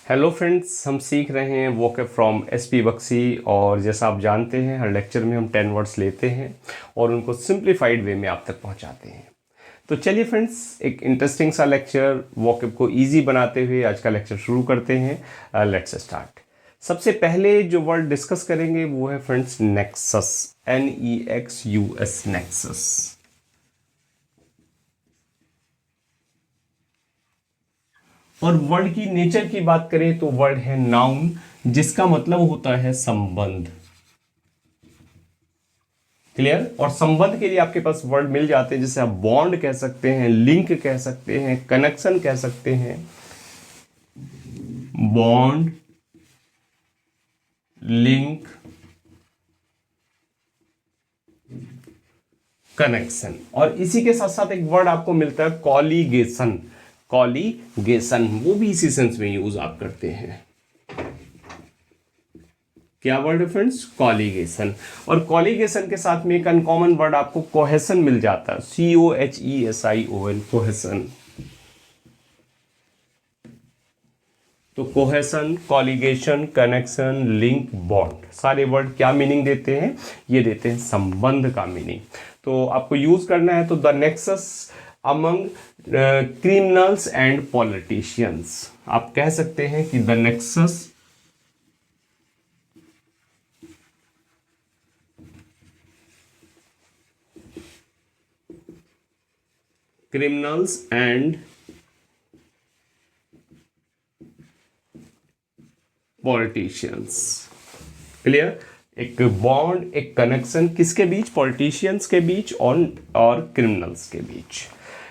Hello friends, हम सीख रहे हैं वोकैब फ्रॉम एसपी बख्शी। और जैसा आप जानते हैं, हर लेक्चर में हम 10 वर्ड्स लेते हैं और उनको सिंप्लीफाइड वे में आप तक पहुंचाते हैं। तो चलिए फ्रेंड्स, एक इंटरेस्टिंग सा लेक्चर वोकैब को इजी बनाते हुए आज का लेक्चर शुरू करते हैं। Let's start. सबसे पहले जो वर्ड डिस्कस करेंगे वो है फ्रेंड्स नेक्सस, NEXUS, नेक्सस। और वर्ड की नेचर की बात करें तो वर्ड है नाउन, जिसका मतलब होता है संबंध। क्लियर। और संबंध के लिए आपके पास वर्ड मिल जाते हैं, जैसे आप बॉन्ड कह सकते हैं, लिंक कह सकते हैं, कनेक्शन कह सकते हैं। Bond, link, connection. और इसी के साथ साथ एक वर्ड आपको मिलता है कॉलीगेशन। कॉलीगेशन वो भी इसी सेंस में यूज आप करते हैं। क्या वर्ड है फ्रेंड्स? कॉलीगेशन। और कॉलीगेशन के साथ में एक अनकॉमन वर्ड आपको कोहेसन मिल जाता है, COHESION, कोहेसन। तो कोहेसन, कॉलीगेशन, कनेक्शन, लिंक, बॉन्ड, सारे वर्ड क्या मीनिंग देते हैं? ये देते हैं संबंध का मीनिंग। तो आपको यूज करना है तो the nexus among criminals and politicians. आप कह सकते हैं कि the nexus criminals and politicians. Clear. एक बॉन्ड, एक कनेक्शन किसके बीच? पॉलिटिशियंस के बीच और क्रिमिनल्स के बीच।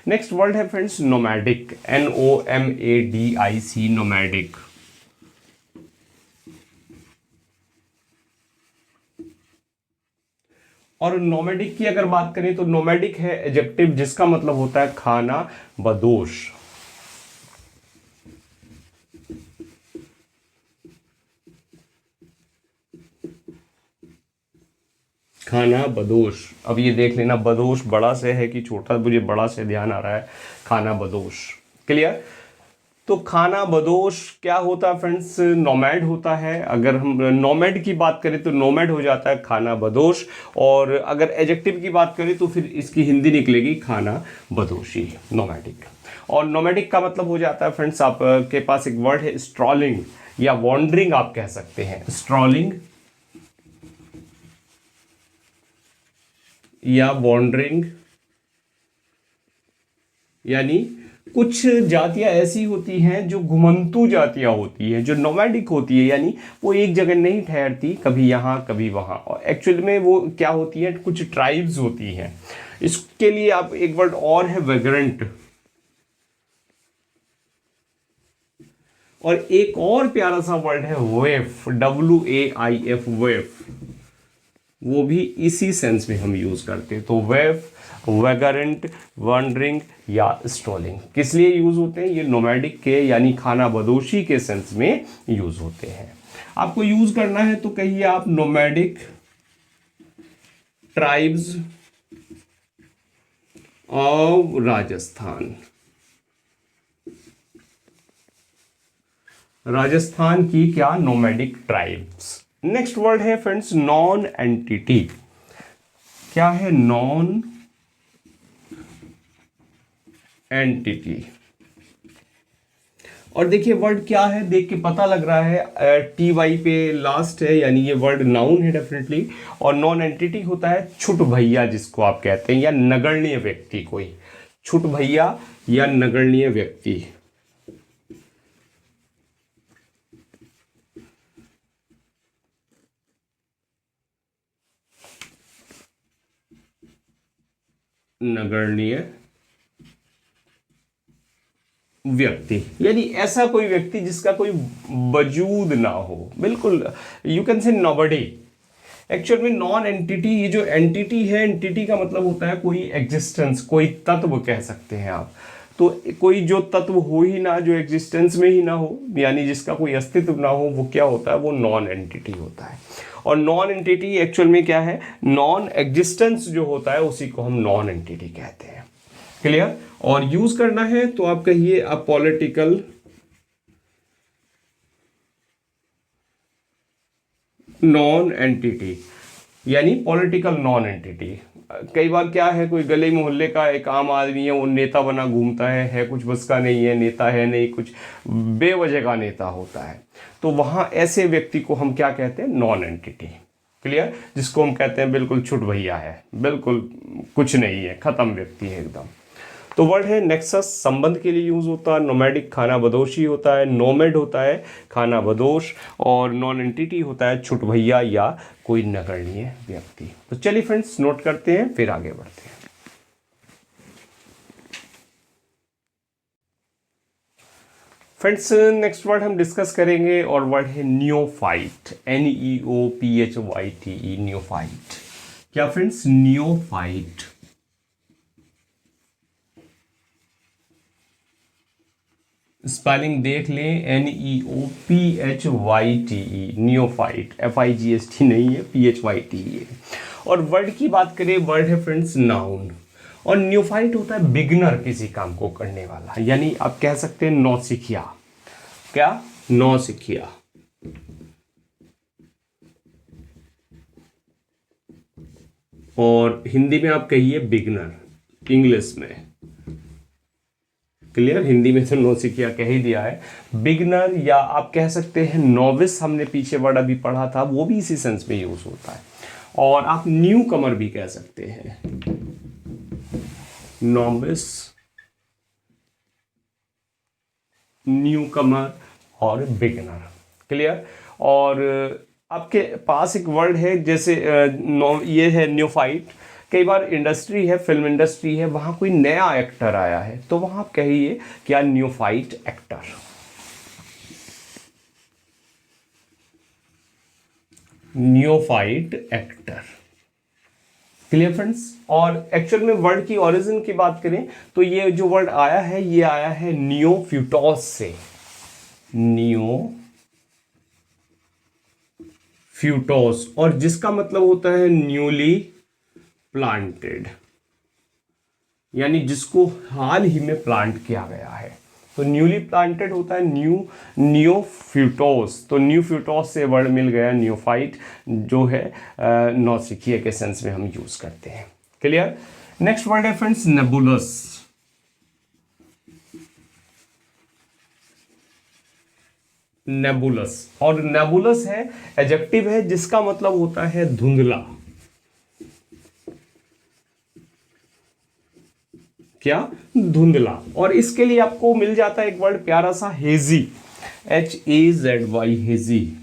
नेक्स्ट वर्ड है फ्रेंड्स नोमैडिक, NOMADIC, नोमैडिक। और नोमैडिक की अगर बात करें तो नोमैडिक है एडजेक्टिव, जिसका मतलब होता है खाना बदोश। खाना बदोश। अब ये देख लेना, बदोश बड़ा से है कि छोटा, मुझे बड़ा से ध्यान आ रहा है। खाना बदोश। क्लियर। तो खाना बदोश क्या होता है फ्रेंड्स? नोमैड होता है। अगर हम नोमैड की बात करें तो नोमैड हो जाता है खाना बदोश। और अगर एडजेक्टिव की बात करें तो फिर इसकी हिंदी निकलेगी खाना बदोशी, नोमैडिक। और नोमैडिक का मतलब हो जाता है फ्रेंड्स, आपके पास एक वर्ड है स्ट्रॉलिंग या वॉन्डरिंग, आप कह सकते हैं स्ट्रॉलिंग या वॉन्डरिंग। यानी कुछ जातियां ऐसी होती हैं जो घुमंतू जातियां होती हैं, जो नोमैडिक होती है, यानी वो एक जगह नहीं ठहरती, कभी यहाँ कभी वहाँ। और एक्चुअल में वो क्या होती है, कुछ ट्राइब्स होती हैं। इसके लिए आप एक वर्ड और है वेग्रेंट। और एक और प्यारा सा वर्ड है वेफ, WAIF, वेफ। वो भी इसी सेंस में हम यूज करते हैं। तो वेफ, वैगरेंट, वॉन्डरिंग या स्ट्रॉलिंग किस लिए यूज होते हैं? ये नोमैडिक के यानी खाना बदोशी के सेंस में यूज होते हैं। आपको यूज करना है तो कहिए आप nomadic tribes of Rajasthan. Rajasthan की क्या? Nomadic tribes. नेक्स्ट वर्ड है फ्रेंड्स नॉन एंटिटी। क्या है? Non entity. और देखिए वर्ड क्या है, देख के पता लग रहा है TY पे लास्ट है, यानी ये वर्ड नाउन है डेफिनेटली। और नॉन एंटिटी होता है छुट भैया, जिसको आप कहते हैं, या नगण्य व्यक्ति। कोई छुट भैया या नगण्य व्यक्ति। नगण्य व्यक्ति यानी ऐसा कोई व्यक्ति जिसका कोई वजूद ना हो, बिल्कुल। You can say nobody. Actual में नॉन एंटिटी, ये जो एंटिटी है, एंटिटी का मतलब होता है कोई एग्जिस्टेंस, कोई तत्व कह सकते हैं आप। तो कोई जो तत्व हो ही ना, जो एग्जिस्टेंस में ही ना हो, यानी जिसका कोई अस्तित्व ना हो, वो क्या होता है? वो नॉन एंटिटी होता है। और नॉन एंटिटी एक्चुअल में क्या है? नॉन एग्जिस्टेंस जो होता है उसी को हम नॉन एंटिटी कहते हैं। क्लियर। और यूज करना है तो आप कहिए अ पॉलिटिकल नॉन एंटिटी यानी पॉलिटिकल नॉन एंटिटी। कई बार क्या है, कोई गली मोहल्ले का एक आम आदमी है, वो नेता बना घूमता है कुछ बस का नहीं है, नेता है नहीं, कुछ बेवजह का नेता होता है, तो वहाँ ऐसे व्यक्ति को हम क्या कहते हैं, नॉन एंटिटी। क्लियर? जिसको हम कहते हैं बिल्कुल छुट भैया है, बिल्कुल कुछ नहीं है, खत्म व्यक्ति है एकदम। तो वर्ड है नेक्सस, संबंध के लिए यूज होता है। नोमैडिक खाना बदोशी होता है, नोमेड होता है खाना बदोश, और नॉन एंटिटी होता है छुट भैया या कोई नगण्य व्यक्ति। तो चलिए फ्रेंड्स नोट करते हैं, फिर आगे बढ़ते हैं। फ्रेंड्स नेक्स्ट वर्ड हम डिस्कस करेंगे और वर्ड है नियोफाइट, NEOPHYTE, नियोफाइट। क्या फ्रेंड्स? नियोफाइट। स्पेलिंग देख लें, NEOPHYTE, नियोफाइट, FIGST नहीं है, PHYTE है। और वर्ड की बात करें, वर्ड है फ्रेंड्स नाउन, और न्यूफाइट होता है बिगनर, किसी काम को करने वाला, यानी आप कह सकते हैं नौसिखिया। क्या? नौसिखिया। और हिंदी में आप कहिए बिगनर, इंग्लिश में। क्लियर? हिंदी में तो नौसिखिया कह ही दिया है। बिगनर, या आप कह सकते हैं नोविस, हमने पीछे वर्ड अभी पढ़ा था, वो भी इसी सेंस में यूज होता है। और आप न्यू कमर भी कह सकते हैं, नोविस, न्यू कमर और बिगनर। क्लियर? और आपके पास एक वर्ड है जैसे ये है न्यूफाइट। कई बार इंडस्ट्री है, फिल्म इंडस्ट्री है, वहां कोई नया एक्टर आया है, तो वहां आप कहिए क्या, न्यूफाइट एक्टर। न्यूफाइट एक्टर। Clear friends? और एक्चुअल में वर्ड की ओरिजिन की बात करें तो ये जो वर्ड आया है, ये आया है नियोफ्यूटोस से। नियोफ्यूटोस, और जिसका मतलब होता है न्यूली प्लांटेड, यानी जिसको हाल ही में प्लांट किया गया है। तो न्यूली प्लांटेड होता है नियोफ्यूटोस। तो नियोफ्यूटोस से वर्ड मिल गया नियोफाइट, जो है नौसिखिया के सेंस में हम यूज करते हैं। क्लियर? नेक्स्ट वर्ड है फ्रेंड्स नेबुलस। नेबुलस, और नेबुलस है एडजेक्टिव है, जिसका मतलब होता है धुंधला। क्या? धुंधला। और इसके लिए आपको मिल जाता है एक वर्ड प्यारा सा, हेजी, HAZY, हेजी।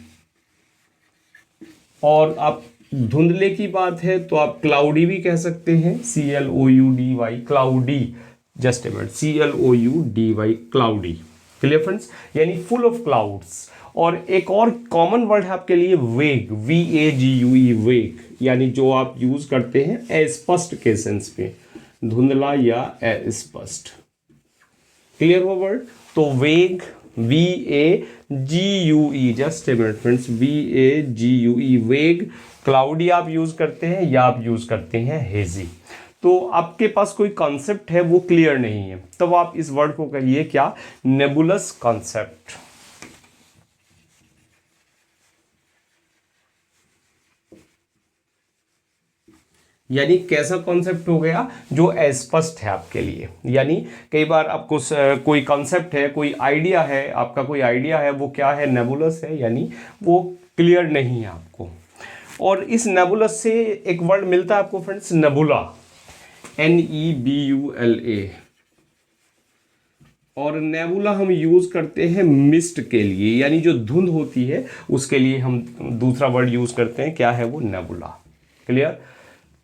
और आप धुंधले की बात है तो आप क्लाउडी भी कह सकते हैं, CLOUDY, cloudy, just a minute, CLOUDY, cloudy. Clear friends? यानी फुल ऑफ क्लाउड्स। और एक और कॉमन वर्ड है आपके लिए वेग, VAGUE, वेग, यानी जो आप यूज करते हैं अस्पष्ट के सेंस में, धुंधला या अस्पष्ट। क्लियर हो वर्ड? तो वेग, VAGUE, just a minute friends, VAGUE, वेग। क्लाउडी आप यूज करते हैं, या आप यूज करते हैं हेजी। तो आपके पास कोई कॉन्सेप्ट है वो क्लियर नहीं है, तब आप इस वर्ड को कहिए क्या, नेबुलस कॉन्सेप्ट। यानी कैसा कॉन्सेप्ट हो गया, जो अस्पष्ट है आपके लिए। यानी कई बार आपको कोई कॉन्सेप्ट है, कोई आइडिया है, आपका कोई आइडिया है, वो क्या है, नेबुलस है, यानी वो क्लियर नहीं है आपको। और इस नेबुलस से एक वर्ड मिलता है आपको फ्रेंड्स, नेबुला, NEBULA। और नेबुला हम यूज करते हैं मिस्ट के लिए, यानी जो धुंध होती है उसके लिए हम दूसरा वर्ड यूज करते हैं, क्या है वो, नेबुला। क्लियर?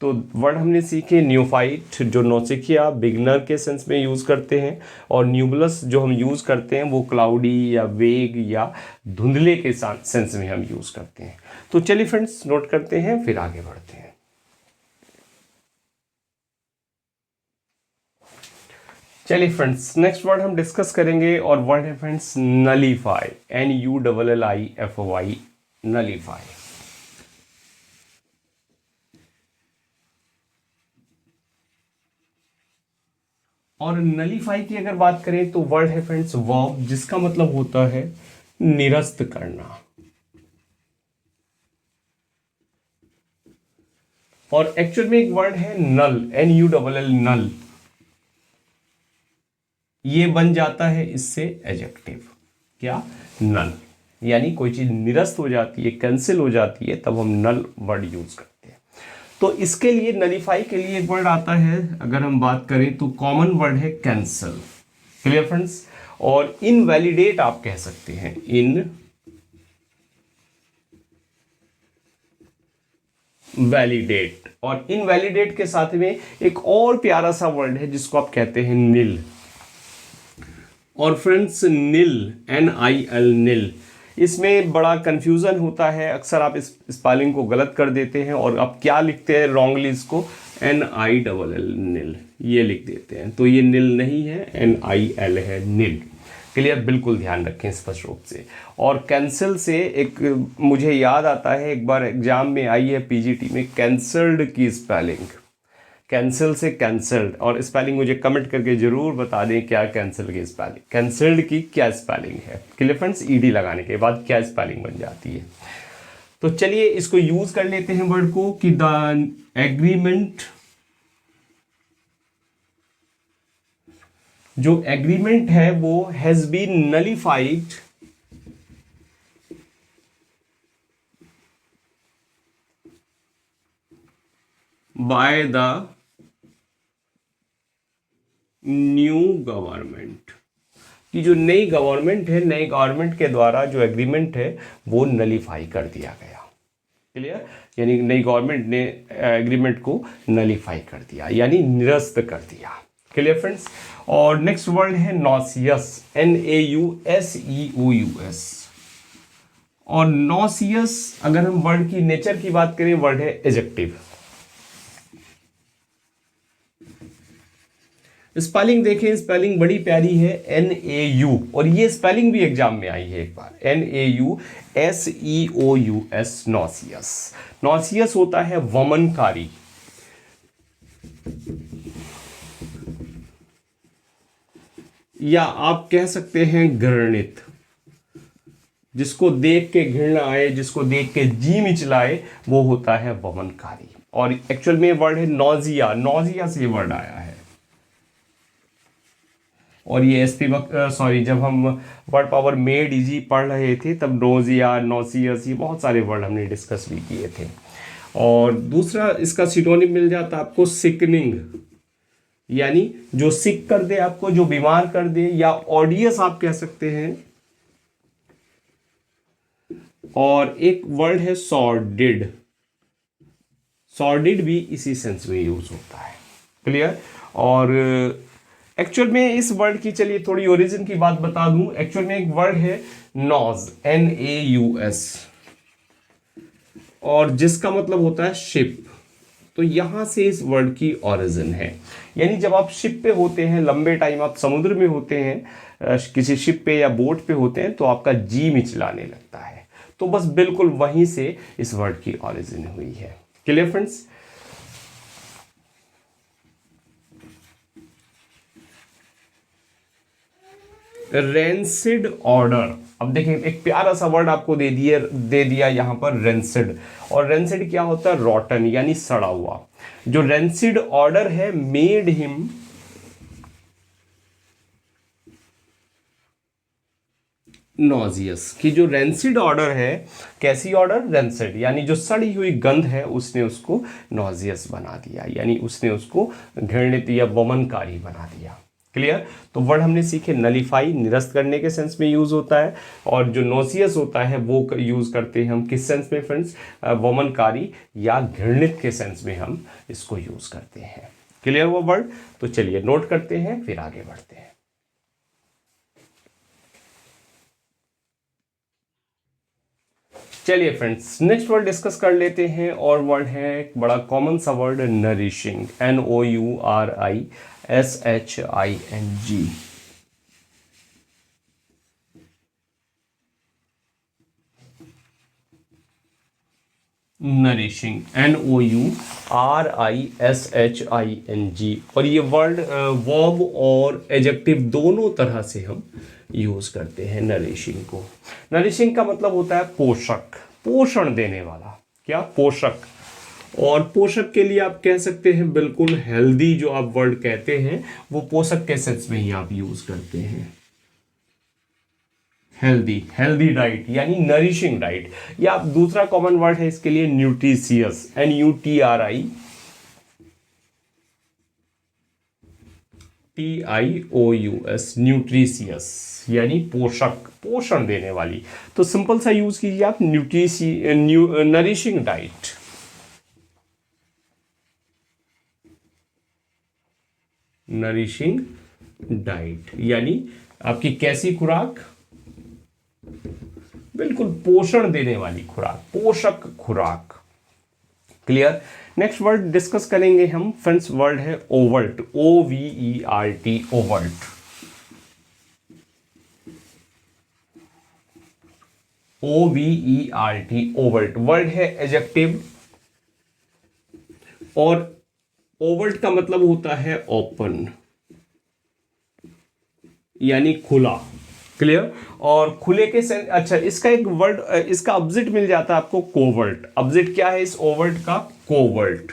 तो वर्ड हमने सीखे न्यूफाइट, जो नौसिखिया बिगनर के सेंस में यूज करते हैं, और न्यूबुलस जो हम यूज करते हैं वो क्लाउडी या वेग या धुंधले के सेंस में हम यूज करते हैं। तो चलिए फ्रेंड्स नोट करते हैं, फिर आगे बढ़ते हैं। चलिए फ्रेंड्स नेक्स्ट वर्ड हम डिस्कस करेंगे, और वर्ड है फ्रेंड्स नलीफाई, NULLIFY, नलीफाई। और नलीफाई की अगर बात करें तो वर्ड है फ्रेंड्स वर्ब, जिसका मतलब होता है निरस्त करना। और एक्चुअल में एक वर्ड है नल, NULL, नल, ये बन जाता है इससे एडजेक्टिव, क्या, नल, यानी कोई चीज निरस्त हो जाती है, कैंसिल हो जाती है, तब हम नल वर्ड यूज करते हैं। तो इसके लिए नलीफाई के लिए एक वर्ड आता है, अगर हम बात करें तो कॉमन वर्ड है कैंसल। Clear friends? और इनवैलिडेट आप कह सकते हैं, इनवैलिडेट। और इनवैलिडेट के साथ में एक और प्यारा सा वर्ड है जिसको आप कहते हैं निल। और फ्रेंड्स निल, NIL, निल, इसमें बड़ा कंफ्यूजन होता है, अक्सर आप इस स्पेलिंग को गलत कर देते हैं और आप क्या लिखते हैं रॉन्गली, इसको NILL, निल, ये लिख देते हैं। तो ये निल नहीं है, NIL है, निल। क्लियर? बिल्कुल ध्यान रखें स्पष्ट रूप से। और कैंसिल से एक मुझे याद आता है, एक बार एग्जाम में आई है PGT में, कैंसल्ड की स्पेलिंग, कैंसिल से कैंसल्ड, और स्पेलिंग मुझे कमेंट करके जरूर बता दें क्या कैंसिल की स्पेलिंग, कैंसल्ड की क्या स्पेलिंग है। Clear friends? ED लगाने के बाद क्या स्पेलिंग बन जाती है। तो चलिए इसको यूज कर लेते हैं वर्ड को कि द एग्रीमेंट, जो एग्रीमेंट है वो has been nullified by the new government, कि जो नई गवर्नमेंट है, नई गवर्नमेंट के द्वारा जो एग्रीमेंट है वो नलीफाई कर दिया गया। क्लियर? यानी नई गवर्नमेंट ने एग्रीमेंट को नलीफाई कर दिया, यानी निरस्त कर दिया। Clear friends? और नेक्स्ट वर्ड है नॉसियस, NAUSEOUS। और नॉसियस, अगर हम वर्ड की नेचर की बात करें, वर्ड है एडजेक्टिव। स्पेलिंग देखें, स्पेलिंग बड़ी प्यारी है, NAU, और ये स्पेलिंग भी एग्जाम में आई है एक बार, NAUSEOUS, नॉसियस। नॉसियस होता है वमनकारी, या आप कह सकते हैं घृणित, जिसको देख के घृणा आए, जिसको देख के जी मिचलाए, वो होता है वमनकारी। और एक्चुअल में वर्ड है नॉजिया, नॉजिया से वर्ड आया है। और ये सॉरी, जब हम वर्ड पावर मेड इजी पढ़ रहे थे तब नोजिया, नॉसियस, ये बहुत सारे वर्ड हमने डिस्कस भी किए थे। और दूसरा इसका सिनोनिम मिल जाता आपको सिकनिंग, यानी जो सिक कर दे आपको, जो बीमार कर दे, या ऑडियस आप कह सकते हैं। और एक वर्ड है सॉर्डिड, सॉर्डिड भी इसी सेंस में यूज होता है। क्लियर? और एक्चुअल में इस वर्ड की, चलिए थोड़ी ओरिजिन की बात बता दूं। एक्चुअल में एक वर्ड है नॉज, NAUS, और जिसका मतलब होता है शिप। तो यहां से इस वर्ड की ओरिजिन है, यानी जब आप शिप पे होते हैं, लंबे टाइम आप समुद्र में होते हैं, किसी शिप पे या बोट पे होते हैं, तो आपका जी मिचलाने लगता है। तो बस बिल्कुल वहीं से इस वर्ड की ओरिजिन हुई है। Clear friends? Rancid order. अब देखें, एक प्यारा सा वर्ड आपको दे दिया यहां पर, रेंसिड। और रेंसिड क्या होता है? रॉटन, यानी सड़ा हुआ। जो रेंसिड ऑर्डर है, मेड हिम नॉजियस, कि जो रेंसिड ऑर्डर है, कैसी ऑर्डर? रेंसिड, यानी जो सड़ी हुई गंध है, उसने उसको नॉजियस बना दिया, यानी उसने उसको घृणित या वमनकारी बना दिया। क्लियर? तो वर्ड हमने सीखे, नलीफाई, निरस्त करने के सेंस में यूज होता है, और जो नॉसियस होता है वो यूज करते हैं हम किस सेंस में फ्रेंड्स? वमनकारी या घृणित के सेंस में हम इसको यूज करते हैं। क्लियर वो वर्ड? तो चलिए नोट करते हैं, फिर आगे बढ़ते हैं। चलिए फ्रेंड्स, नेक्स्ट वर्ड डिस्कस कर लेते हैं, और वर्ड है एक बड़ा कॉमन सा word, nourishing, NOURISHING। Nourishing, NOURISHING। और ये वर्ड वर्ब और एडजेक्टिव दोनों तरह से हम यूज करते हैं नरिशिंग को। नरिशिंग का मतलब होता है पोषक, पोषण देने वाला, क्या? पोषक। और पोषक के लिए आप कह सकते हैं बिल्कुल हेल्दी, जो आप वर्ड कहते हैं वो पोषक के सेंस में ही आप यूज करते हैं। हेल्दी, हेल्दी डाइट यानी नरिशिंग डाइट। या आप दूसरा कॉमन वर्ड है इसके लिए न्यूट्रिशियस, NUTRITIOUS, न्यूट्रिशियस यानी पोषक, पोषण देने वाली। तो सिंपल सा यूज कीजिए आप नरिशिंग डाइट। नरिशिंग डाइट यानी आपकी कैसी खुराक, बिल्कुल पोषण देने वाली खुराक, पोषक खुराक। क्लियर। नेक्स्ट वर्ड डिस्कस करेंगे हम फ्रेंड्स, वर्ड है overt, OVERT, overt. OVERT, overt word है एडजेक्टिव, और ओवर्ट का मतलब होता है ओपन यानी खुला। क्लियर। और खुले के सेंस, अच्छा इसका एक वर्ड, इसका ऑब्जेक्ट मिल जाता है आपको कोवर्ट। ऑब्जेक्ट क्या है इस ओवर्ट का? कोवर्ट।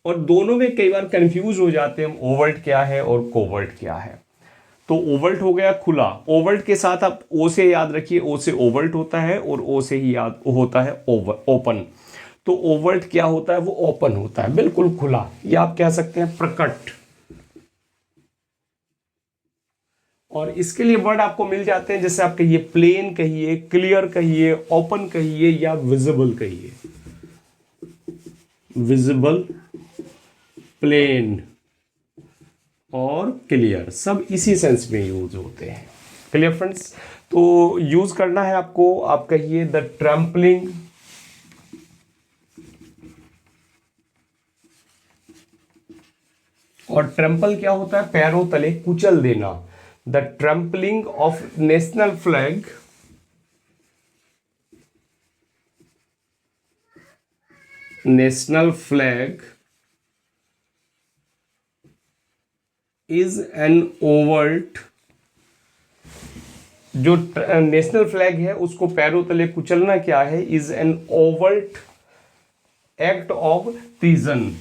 और दोनों में कई बार कंफ्यूज हो जाते हैं, ओवर्ट क्या है और कोवर्ट क्या है। तो ओवर्ट हो गया खुला, ओवर्ट के साथ आप ओ से याद रखिए, ओ से ओवर्ट होता है और ओ से ही याद होता है ओपन। तो ओवर्ट क्या होता है? वो ओपन होता है, बिल्कुल खुला, या आप कह सकते हैं प्रकट। और इसके लिए वर्ड आपको मिल जाते हैं, जैसे आप कहिए प्लेन कहिए, क्लियर कहिए, ओपन कहिए, या विजिबल कहिए। विजिबल, प्लेन और क्लियर सब इसी सेंस में यूज होते हैं। Clear friends. तो यूज करना है आपको, आप कहिए द ट्रैम्पलिंग, और ट्रैम्पल क्या होता है? पैरों तले कुचल देना। The trampling of national flag is an overt, जो नेशनल फ्लैग है उसको पैरों तले कुचलना क्या है? Is an overt act of treason.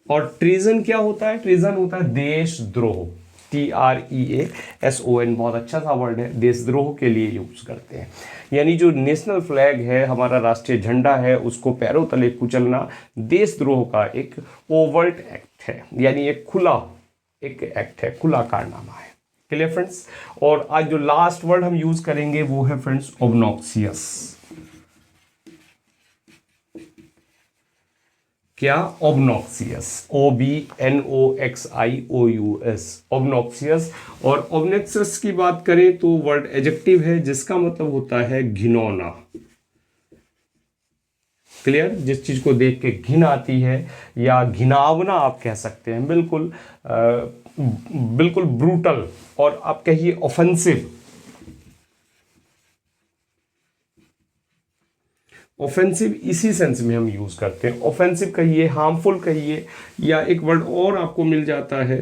और ट्रीजन क्या होता है? ट्रीजन होता है देशद्रोह, TREASON, बहुत अच्छा सा वर्ड है, देशद्रोह के लिए यूज करते हैं। यानी जो नेशनल फ्लैग है, हमारा राष्ट्रीय झंडा है, उसको पैरों तले कुचलना देशद्रोह का एक ओवर्ट एक्ट है, यानी एक खुला एक एक्ट है, खुला कारनामा है। Clear friends. और आज जो लास्ट वर्ड हम यूज करेंगे वो है फ्रेंड्स ऑब्नॉक्सियस। क्या? Obnoxious, OBNOXIOUS, obnoxious. और ऑब्नॉक्सियस की बात करें तो वर्ड एडजेक्टिव है, जिसका मतलब होता है घिनौना। क्लियर। जिस चीज को देख के घिन आती है या घिनावना आप कह सकते हैं, बिल्कुल बिल्कुल ब्रूटल, और आप कहिए ऑफेंसिव। ऑफेंसिव इसी सेंस में हम यूज करते हैं, ऑफेंसिव कहिए, हार्मफुल कहिए, या एक वर्ड और आपको मिल जाता है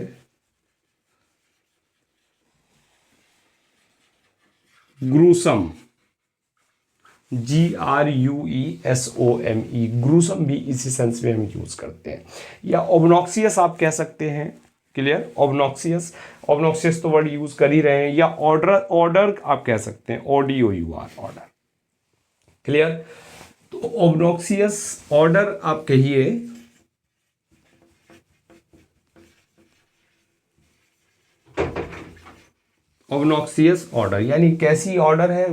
ग्रूसम, GRUESOME, ग्रूसम भी इसी सेंस में हम यूज करते हैं। या ऑब्नॉक्सियस आप कह सकते हैं। क्लियर। ऑब्नॉक्सियस, ऑब्नॉक्सियस तो वर्ड यूज कर ही रहे हैं। या ऑर्डर, ऑर्डर आप कह सकते हैं, ODOUR, ऑर्डर। क्लियर। तो ऑब्नॉक्सियस ऑर्डर आप कहिए ऑब्नॉक्सियस ऑर्डर, यानी कैसी ऑर्डर है,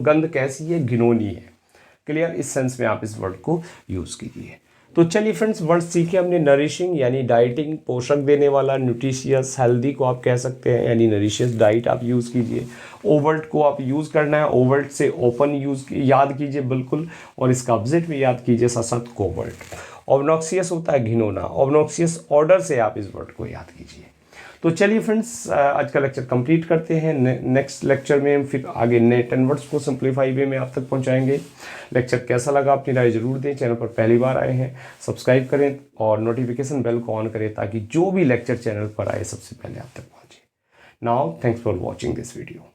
गंध कैसी है, घिनौनी है। क्लियर। इस सेंस में आप इस वर्ड को यूज कीजिए। तो चलिए फ्रेंड्स, वर्ड सीखे हमने नरिशिंग यानी डाइटिंग, पोषक देने वाला, न्यूट्रिशियस, हेल्दी को आप कह सकते हैं यानी नरिशियस डाइट आप यूज़ कीजिए। ओवर्ट को आप यूज़ करना है, ओवर्ट से ओपन याद कीजिए बिल्कुल, और इसका ऑब्जेक्ट भी याद कीजिए साथ साथ कोवर्ट। ऑब्नॉक्सियस होता है घिनौना, ऑब्नॉक्सियस ऑर्डर से आप इस वर्ड को याद कीजिए। तो चलिए फ्रेंड्स, आज का लेक्चर कंप्लीट करते हैं। नेक्स्ट लेक्चर में हम फिर आगे नए 10 वर्ड्स को सिंप्लीफाई वे में आप तक पहुंचाएंगे। लेक्चर कैसा लगा अपनी राय जरूर दें। चैनल पर पहली बार आए हैं सब्सक्राइब करें और नोटिफिकेशन बेल को ऑन करें, ताकि जो भी लेक्चर चैनल पर आए सबसे पहले आप तक पहुंचे। Now thanks for watching this video.